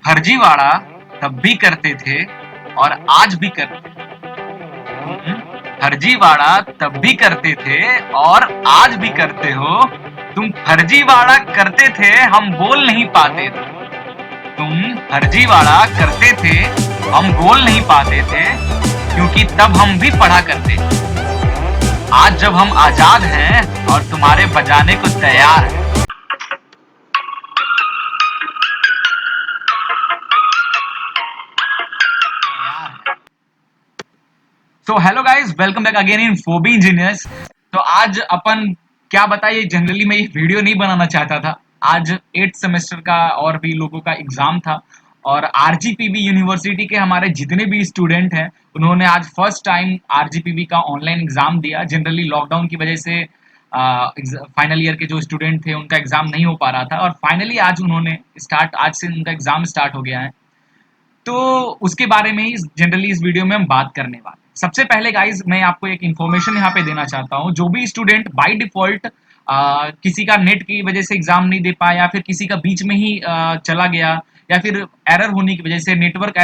फर्जीवाड़ा तब भी करते थे और आज भी करते हैं। फर्जीवाड़ा तब भी करते थे और आज भी करते हो। तुम फर्जीवाड़ा करते थे, हम बोल नहीं पाते थे। तुम फर्जीवाड़ा करते थे, हम बोल नहीं पाते थे, क्योंकि तब हम भी पढ़ा करते थे। आज जब हम आजाद हैं और तुम्हारे बजाने को तैयार हैं। So hello guys, welcome back again in Phoebe engineers. तो आज अपन क्या बताइए, जनरली मैं ये वीडियो नहीं बनाना चाहता था। आज 8th सेमेस्टर का और भी लोगों का एग्जाम था और आरजीपीवी यूनिवर्सिटी के हमारे जितने भी स्टूडेंट हैं उन्होंने आज फर्स्ट टाइम आरजीपीवी का ऑनलाइन एग्जाम दिया। जनरली लॉकडाउन की वजह से फाइनल ईयर के जो स्टूडेंट थे उनका एग्जाम नहीं हो पा रहा था और फाइनली आज उन्होंने आज से उनका एग्जाम स्टार्ट हो गया है। तो उसके बारे में ही जनरली इस वीडियो में हम बात करने वाले हैं। सबसे पहले गाइज मैं आपको एक इन्फॉर्मेशन यहाँ पे देना चाहता हूँ। जो भी स्टूडेंट बाय डिफॉल्ट किसी का नेट की वजह से एग्जाम नहीं दे पाया या फिर किसी का बीच में ही चला गया या फिर एरर होने की वजह से, नेटवर्क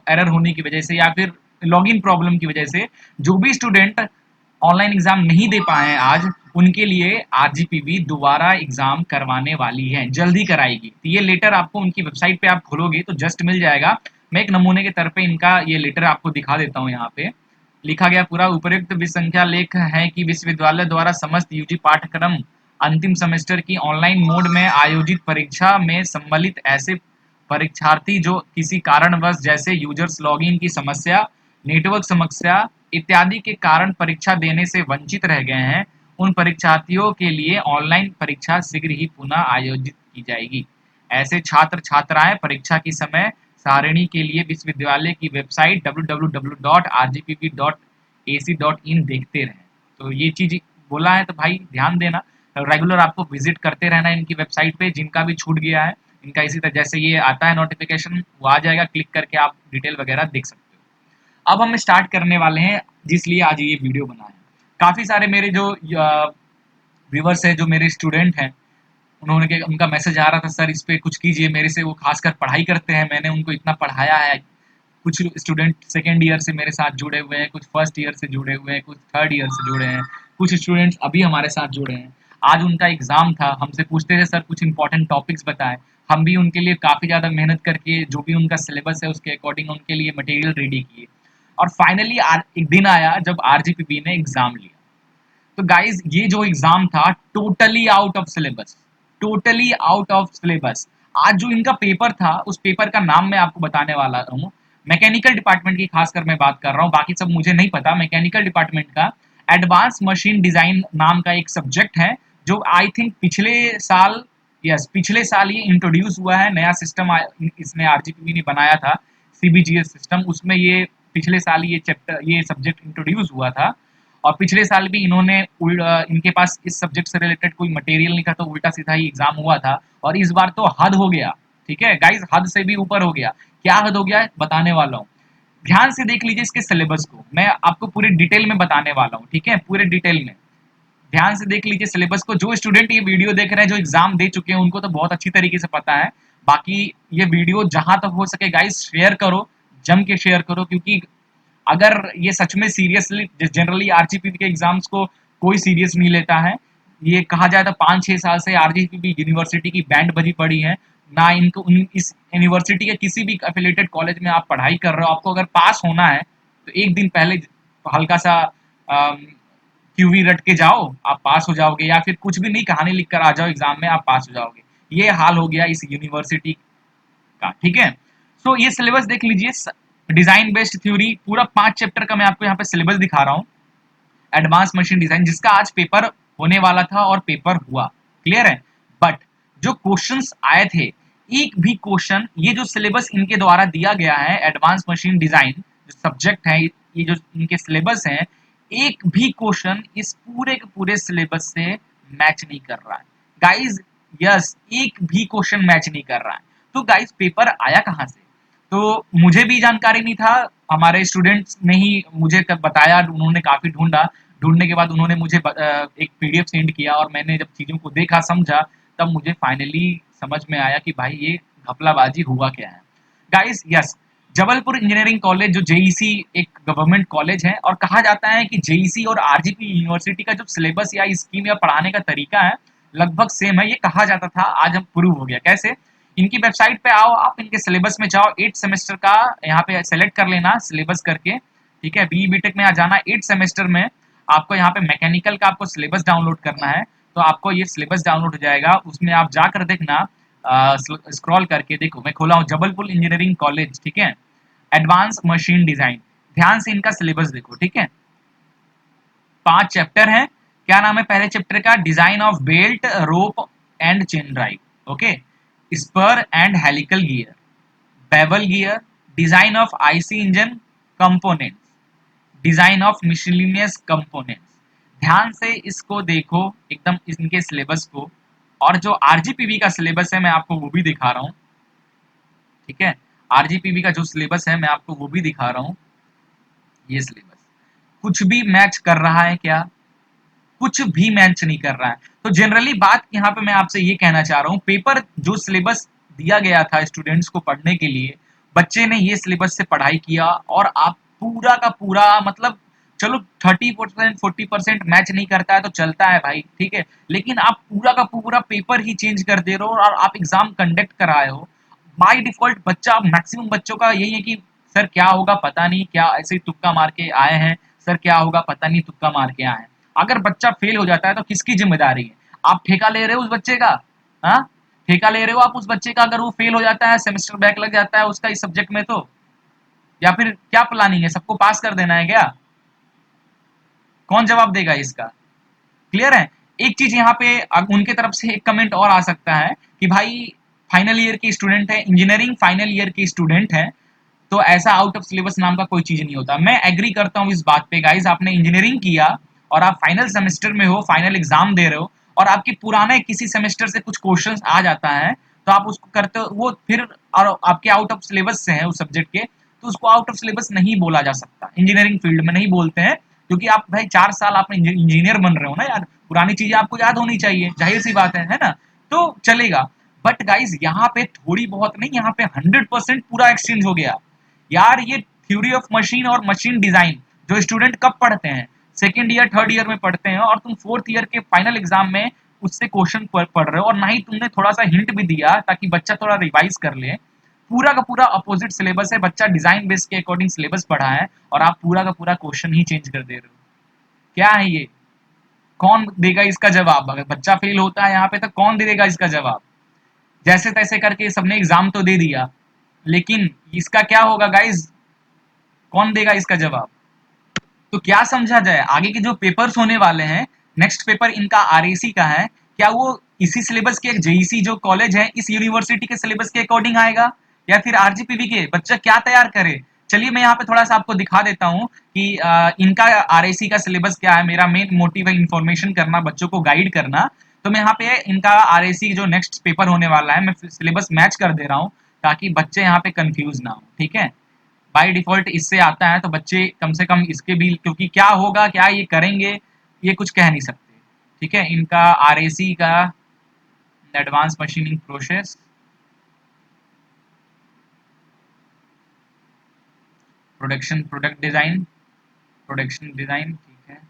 एरर होने की वजह से या फिर लॉगिन प्रॉब्लम की वजह से जो भी स्टूडेंट ऑनलाइन एग्जाम नहीं दे पाए हैं आज, उनके लिए आरजीपीवी दोबारा एग्जाम करवाने वाली है, जल्दी कराएगी। तो ये लेटर आपको उनकी वेबसाइट पे आप खोलोगे तो जस्ट मिल जाएगा। मैं एक नमूने के तौर पे इनका ये लेटर आपको दिखा देता हूँ। यहाँ पे लिखा गया पूरा उपयुक्त विसंख्या लेख है कि विश्वविद्यालय द्वारा समस्त यूजी पाठ्यक्रम अंतिम सेमेस्टर की ऑनलाइन मोड में आयोजित परीक्षा में सम्मिलित ऐसे परीक्षार्थी जो किसी कारणवश जैसे यूजर्स लॉगिन की समस्या, नेटवर्क समस्या इत्यादि के कारण परीक्षा देने से वंचित रह गए हैं, उन परीक्षार्थियों के लिए ऑनलाइन परीक्षा शीघ्र ही पुनः आयोजित की जाएगी। ऐसे छात्र छात्राएं परीक्षा की समय सारिणी के लिए विश्वविद्यालय की वेबसाइट www.rgpp.ac.in देखते रहें। तो ये चीज बोला है तो भाई ध्यान देना, रेगुलर आपको विजिट करते रहना है इनकी वेबसाइट पे। जिनका भी छूट गया है इनका इसी तरह जैसे ये आता है नोटिफिकेशन वो आ जाएगा, क्लिक करके आप डिटेल वगैरह देख सकते हो। अब हम स्टार्ट करने वाले हैं जिसलिए आज ये वीडियो बना है। काफी सारे मेरे जो व्यूवर्स है, जो मेरे स्टूडेंट हैं, उनका मैसेज आ रहा था, सर इस पे कुछ कीजिए मेरे से। वो खासकर पढ़ाई करते हैं, मैंने उनको इतना पढ़ाया है। कुछ स्टूडेंट सेकेंड ईयर से मेरे साथ जुड़े हुए हैं, कुछ फर्स्ट ईयर से जुड़े हुए हैं, कुछ थर्ड ईयर से जुड़े हैं, कुछ स्टूडेंट्स अभी हमारे साथ जुड़े हैं। आज उनका एग्जाम था, हमसे पूछते थे सर कुछ इंपॉर्टेंट टॉपिक्स बताएं। हम भी उनके लिए काफ़ी ज़्यादा मेहनत करके जो भी उनका सिलेबस है उसके अकॉर्डिंग उनके लिए मटेरियल रेडी किए और फाइनली एक दिन आया जब आरजीपीवी ने एग्जाम लिया। तो गाइज ये जो एग्जाम था totally out of syllabus, totally out of syllabus. आज जो इनका पेपर था उस पेपर का नाम मैं आपको बताने वाला हूँ। मैकेनिकल डिपार्टमेंट की खासकर मैं बात कर रहा हूँ, बाकी सब मुझे नहीं पता। मैकेनिकल डिपार्टमेंट का एडवांस मशीन डिजाइन नाम का एक सब्जेक्ट है जो आई थिंक पिछले साल ही इंट्रोड्यूस हुआ है। नया सिस्टम इसने आरजीपीवी ने बनाया था, सीबीजीएस सिस्टम, उसमें ये पिछले साल ये सब्जेक्ट इंट्रोड्यूस हुआ था। और पिछले साल भी इनके पास इस सब्जेक्ट से रिलेटेड कोई मटेरियल नहीं था तो उल्टा सीधा ही एग्जाम हुआ था। और इस बार तो हद हो गया, ठीक है गाइज, हद से भी ऊपर हो गया। क्या हद हो गया बताने वाला हूँ, ध्यान से देख लीजिए इसके सिलेबस को। मैं आपको पूरे डिटेल में बताने वाला हूँ, ठीक है, पूरे डिटेल में ध्यान से देख लीजिए सिलेबस को। जो स्टूडेंट ये वीडियो देख रहे हैं, जो एग्जाम दे चुके हैं, उनको तो बहुत अच्छी तरीके से पता है। बाकी ये वीडियो जहां तक हो सके गाइज शेयर करो, जम के शेयर करो, क्योंकि अगर ये सच में सीरियसली, जनरली आरजीपीवी के एग्जाम्स को कोई सीरियस नहीं लेता है। ये कहा जाए तो 5-6 साल से आरजीपीवी यूनिवर्सिटी की बैंड बजी पड़ी है ना। इस यूनिवर्सिटी के किसी भी एफिलेटेड कॉलेज में आप पढ़ाई कर रहे हो, आपको अगर पास होना है तो एक दिन पहले हल्का सा क्यूवी रट के जाओ, आप पास हो जाओगे, या फिर कुछ भी नहीं, कहानी लिख कर आ जाओ एग्जाम में, आप पास हो जाओगे। ये हाल हो गया इस यूनिवर्सिटी का, ठीक है। सो ये सिलेबस देख लीजिए, डिजाइन बेस्ड थ्योरी पूरा 5 चैप्टर का मैं आपको यहाँ पे सिलेबस दिखा रहा हूँ। एडवांस मशीन डिजाइन जिसका आज पेपर होने वाला था और पेपर हुआ, क्लियर है। बट जो क्वेश्चंस आए थे, एक भी क्वेश्चन, ये जो सिलेबस इनके द्वारा दिया गया है एडवांस मशीन डिजाइन जो सब्जेक्ट है, ये जो इनके सिलेबस है, एक भी क्वेश्चन इस पूरे के पूरे सिलेबस से मैच नहीं कर रहा है गाइज। यस, एक भी क्वेश्चन मैच नहीं कर रहा है। तो गाइज पेपर आया कहाँ से? तो मुझे भी जानकारी नहीं था, हमारे स्टूडेंट्स ने ही मुझे बताया। उन्होंने काफी ढूंढा, ढूंढने के बाद उन्होंने मुझे एक पीडीएफ सेंड किया और मैंने जब चीजों को देखा समझा, तब मुझे फाइनली समझ में आया कि भाई ये घपलाबाजी हुआ क्या है। Guys yes, Jabalpur engineering college जो जेईसी एक गवर्नमेंट कॉलेज है, और कहा जाता है कि जेईसी और आरजीपी यूनिवर्सिटी का जो सिलेबस या स्कीम या पढ़ाने का तरीका है लगभग सेम है, ये कहा जाता था, आज हम प्रूव हो गया। कैसे? इनकी वेबसाइट पे आओ आप, इनके सिलेबस में जाओ, 8 सेमेस्टर का यहाँ पे सेलेक्ट कर लेना सिलेबस करके, ठीक है। बी बीटेक में आ जाना, 8 सेमेस्टर में आपको यहाँ पे मैकेनिकल का आपको सिलेबस डाउनलोड करना है, तो आपको ये सिलेबस डाउनलोड हो जाएगा, उसमें आप जाकर देखना, स्क्रॉल करके देखो, मैं खोला हूँ जबलपुर इंजीनियरिंग कॉलेज, ठीक है, एडवांस मशीन डिजाइन, ध्यान से इनका सिलेबस देखो, ठीक है। 5 चैप्टर हैं। क्या नाम है पहले चैप्टर का? Design of belt, rope and chain drive, okay. Spur and helical gear, bevel gear, design of IC engine components, design of miscellaneous components. ध्यान से इसको देखो एकदम, इनके सिलेबस को, और जो आरजीपीवी का सिलेबस है मैं आपको वो भी दिखा रहा हूँ, ठीक है। आरजीपीवी का जो सिलेबस है मैं आपको वो भी दिखा रहा हूँ, ये सिलेबस कुछ भी मैच कर रहा है क्या? कुछ भी मैच नहीं कर रहा है। तो जनरली बात यहाँ पे मैं आपसे ये कहना चाह रहा हूँ, पेपर जो सिलेबस दिया गया था स्टूडेंट्स को पढ़ने के लिए, बच्चे ने ये सिलेबस से पढ़ाई किया, और आप पूरा का पूरा मतलब, चलो 30% 40% मैच नहीं करता है तो चलता है भाई, ठीक है, लेकिन आप पूरा का पूरा पेपर ही चेंज कर दे रहे हो और आप एग्जाम कंडक्ट कराए हो। बाय डिफॉल्ट बच्चा, मैक्सिमम बच्चों का यही है कि सर क्या होगा पता नहीं, क्या ऐसे ही तुक्का मार के आए हैं, सर क्या होगा पता नहीं, तुक्का मार के आए हैं। अगर बच्चा फेल हो जाता है तो किसकी जिम्मेदारी है? आप ठेका ले रहे हो उस बच्चे का? हाँ, ठेका ले रहे हो आप उस बच्चे का, अगर वो फेल हो जाता है, सेमेस्टर बैक लग जाता है उसका इस सब्जेक्ट में, तो या फिर क्या प्लानिंग है, सबको पास कर देना है क्या? कौन जवाब देगा इसका? क्लियर है? एक चीज यहाँ पे उनके तरफ से एक कमेंट और आ सकता है कि भाई फाइनल ईयर के स्टूडेंट है, इंजीनियरिंग फाइनल ईयर के स्टूडेंट है, तो ऐसा आउट ऑफ सिलेबस नाम का कोई चीज नहीं होता। मैं एग्री करता हूँ इस बात पे गाइस, आपने इंजीनियरिंग किया और आप फाइनल सेमेस्टर में हो, फाइनल एग्जाम दे रहे हो, और आपके पुराने किसी सेमेस्टर से कुछ क्वेश्चंस आ जाता है, तो आप उसको करते हो वो फिर, और आपके आउट ऑफ सिलेबस से है उस सब्जेक्ट के, तो उसको आउट ऑफ सिलेबस नहीं बोला जा सकता, इंजीनियरिंग फील्ड में नहीं बोलते हैं, क्योंकि आप भाई 4 साल आपने इंजीनियर बन रहे हो ना यार, पुरानी चीजें आपको याद होनी चाहिए, जाहिर सी बात है ना? तो चलेगा। बट गाइज यहाँ पे थोड़ी बहुत नहीं, यहाँ पे 100% पूरा एक्सचेंज हो गया यार। ये थ्योरी ऑफ मशीन और मशीन डिजाइन जो स्टूडेंट कब पढ़ते हैं? सेकेंड ईयर थर्ड ईयर में पढ़ते हैं, और तुम फोर्थ ईयर के फाइनल एग्जाम में उससे क्वेश्चन पढ़ रहे हो, और ना ही तुमने थोड़ा सा हिंट भी दिया ताकि बच्चा थोड़ा रिवाइज कर ले। पूरा का पूरा अपोजिट सिलेबस है, बच्चा डिजाइन बेस के अकॉर्डिंग सिलेबस पढ़ा है, और आप पूरा का पूरा क्वेश्चन ही चेंज कर दे रहे हो। क्या है ये? कौन देगा इसका जवाब? अगर बच्चा फेल होता है यहाँ पे तो कौन दे देगा इसका जवाब? जैसे तैसे करके सबने एग्जाम तो दे दिया, लेकिन इसका क्या होगा गाइज? कौन देगा इसका जवाब? तो क्या समझा जाए, आगे के जो पेपर्स होने वाले हैं, नेक्स्ट पेपर इनका आरएसी का है, क्या वो इसी सिलेबस के, जेईसी जो कॉलेज है इस यूनिवर्सिटी के सिलेबस के अकॉर्डिंग आएगा, या फिर आरजीपीवी के? बच्चा क्या तैयार करे? चलिए मैं यहाँ पे थोड़ा सा आपको दिखा देता हूँ कि इनका आरएसी का सिलेबस क्या है। मेरा मेन मोटिव है इन्फॉर्मेशन करना, बच्चों को गाइड करना। तो मैं यहाँ पे इनका आरएसी जो नेक्स्ट पेपर होने वाला है, मैं सिलेबस मैच कर दे रहा हूँ, ताकि बच्चे यहाँ पे कंफ्यूज ना हो, ठीक है। बाय डिफॉल्ट इससे आता है, तो बच्चे कम से कम इसके भी, क्योंकि क्या होगा, क्या ये करेंगे, ये कुछ कह नहीं सकते, ठीक है। इनका आरएसी का advance machining process, production product design, production design, ठीक है।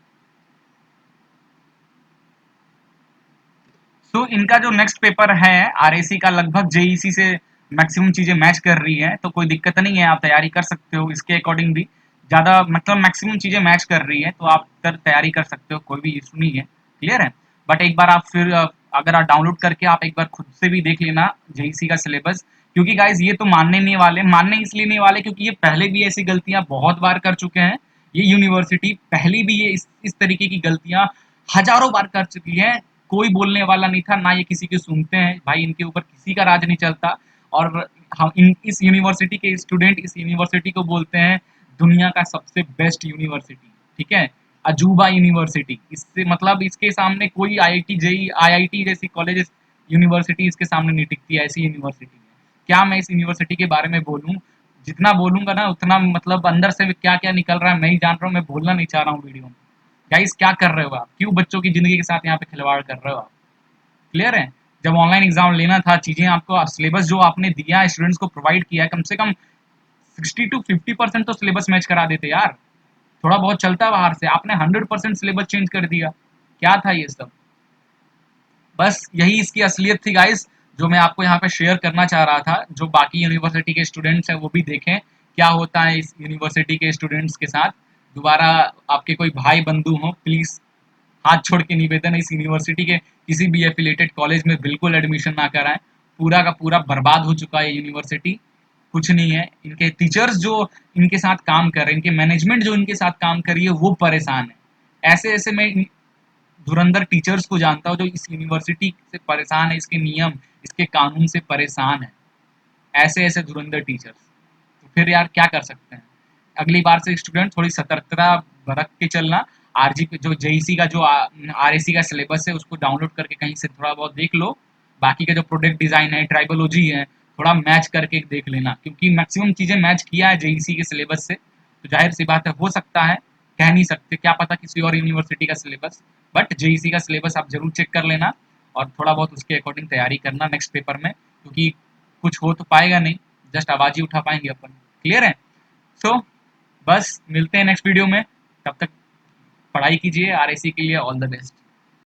तो इनका जो नेक्स्ट पेपर है आरएसी का, लगभग जेईसी से मैक्सिमम चीजें मैच कर रही है, तो कोई दिक्कत नहीं है, आप तैयारी कर सकते हो इसके अकॉर्डिंग भी। ज्यादा मतलब मैक्सिमम चीजें मैच कर रही है, तो आप तैयारी कर सकते हो, कोई भी इशू नहीं है, क्लियर है। बट एक बार आप फिर अगर आप डाउनलोड करके आप एक बार खुद से भी देख लेना जेईसी का सिलेबस, क्योंकि गाइज ये तो मानने नहीं वाले, मानने इसलिए नहीं वाले क्योंकि ये पहले भी ऐसी गलतियां बहुत बार कर चुके हैं। ये यूनिवर्सिटी पहले भी ये इस तरीके की गलतियां हजारों बार कर चुकी है, कोई बोलने वाला नहीं था, ना ये किसी की सुनते हैं भाई, इनके ऊपर किसी का राज नहीं चलता। और हम इस यूनिवर्सिटी के स्टूडेंट इस यूनिवर्सिटी को बोलते हैं दुनिया का सबसे बेस्ट यूनिवर्सिटी, ठीक है, अजूबा यूनिवर्सिटी। इससे मतलब इसके सामने कोई आईआईटी जेई आईआईटी जैसी कॉलेज यूनिवर्सिटी इसके सामने नहीं टिकती, ऐसी यूनिवर्सिटी है। क्या मैं इस यूनिवर्सिटी के बारे में बोलूँ? जितना बोलूंगा ना उतना मतलब अंदर से क्या क्या निकल रहा है मैं ही जान रहा हूँ, मैं बोलना नहीं चाह रहा हूँ वीडियो में। गाइस क्या कर रहे हो आप? क्यों बच्चों की जिंदगी के साथ यहाँ पे खिलवाड़ कर रहे हो आप? क्लियर है? जब ऑनलाइन एग्जाम लेना था, चीजें आपको सिलेबस जो आपने दिया है स्टूडेंट्स को प्रोवाइड किया है, कम से कम 60 to 50% तो सिलेबस मैच करा देते यार। थोड़ा बहुत चलता बाहर से, आपने 100% सिलेबस चेंज कर दिया। क्या था ये सब? बस यही इसकी असलियत थी गाइस, जो मैं आपको यहाँ पे शेयर करना चाह रहा था। जो बाकी यूनिवर्सिटी के स्टूडेंट्स हैं वो भी देखें क्या होता है इस यूनिवर्सिटी के स्टूडेंट्स के साथ। दोबारा आपके कोई भाई बंधु हो, प्लीज हाथ छोड़ के निवेदन है, इस यूनिवर्सिटी के किसी भी एफिलेटेड कॉलेज में बिल्कुल एडमिशन ना कराएं। पूरा का पूरा बर्बाद हो चुका है यूनिवर्सिटी, कुछ नहीं है। इनके टीचर्स जो इनके साथ काम कर रहे हैं, इनके मैनेजमेंट जो इनके साथ काम कर रही है, वो परेशान है। ऐसे ऐसे मैं धुरंधर टीचर्स को जानता हूँ जो इस यूनिवर्सिटी से परेशान है, इसके नियम, इसके कानून से परेशान है। ऐसे ऐसे धुरंधर टीचर्स, तो फिर यार क्या कर सकते हैं। अगली बार से स्टूडेंट थोड़ी सतर्कता बरत के चलना। आरजी पे जो जेईसी का जो आरएसी का सिलेबस है उसको डाउनलोड करके कहीं से थोड़ा बहुत देख लो। बाकी का जो प्रोडक्ट डिजाइन है, ट्राइबोलॉजी है, थोड़ा मैच करके देख लेना, क्योंकि मैक्सिमम चीजें मैच किया है जेईसी के सिलेबस से। तो जाहिर सी बात है, हो सकता है, कह नहीं सकते, क्या पता किसी और यूनिवर्सिटी का सिलेबस। बट जेईसी का सिलेबस आप जरूर चेक कर लेना और थोड़ा बहुत उसके अकॉर्डिंग तैयारी करना नेक्स्ट पेपर में, क्योंकि कुछ हो तो पाएगा नहीं, जस्ट आवाज ही उठा पाएंगे अपन। क्लियर है? सो बस मिलते हैं नेक्स्ट वीडियो में। तब तक पढ़ाई कीजिए, आरएसी के लिए ऑल द बेस्ट।